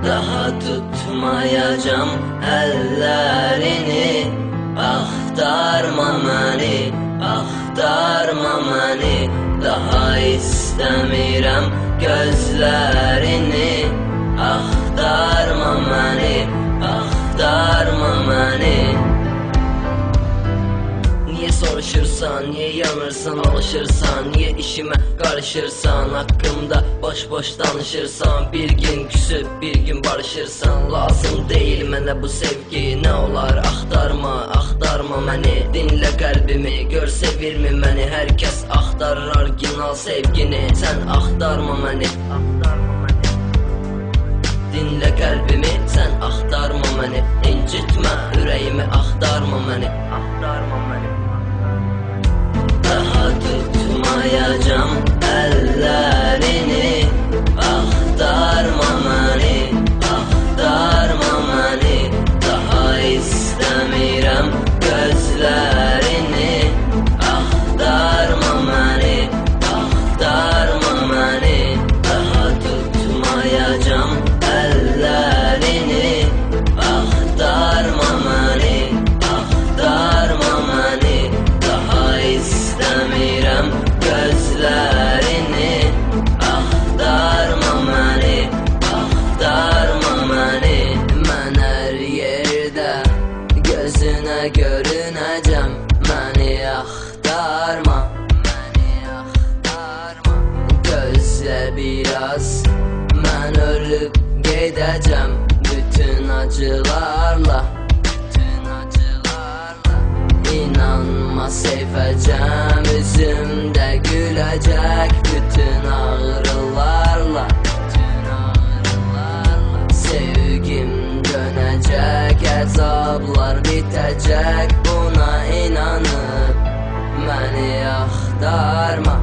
Daha tutmayacağım ellerini. Axtarma məni, axtarma məni. Daha istəmirəm gözlərini. Axtarma məni, axtarma məni. Niye soruşursan, niye yanırsan, alışırsan, niye işime karışırsan, hakkımda boş boş danışırsan, bir gün küsüp bir gün barışırsan. Lazım değil mənə bu sevgi, ne olar axtarma, axtarma məni. Dinlə qəlbimi, gör sevirmi məni, herkes axtarır orijinal sevgini. Sen axtarma məni, dinlə qəlbimi, sen axtarma məni. İncitmə ürəyimi, axtarma məni, axtarma məni. Daha tutmayacağım ellerini. Axtarma məni, axtarma məni. Daha istəmirəm gözlərini. Axtarma məni, axtarma məni. Daha tutmayacağım ellerini. Axtarma məni, axtarma məni. Daha istəmirəm gözlərini. Axtarma məni, axtarma məni. Mən hər yerdə gözünə görünəcəm. Məni axtarma, məni axtarma. Gözlə biraz, mən ölüb gedəcəm. Bütün acılarla, bütün acılarla. İnanma sevəcəm, üzümdə güləcək. Bütün ağrılarla, bütün ağrılarla. Sevgim dönəcək, əzablar bitəcək. Buna inanıb məni axtarma.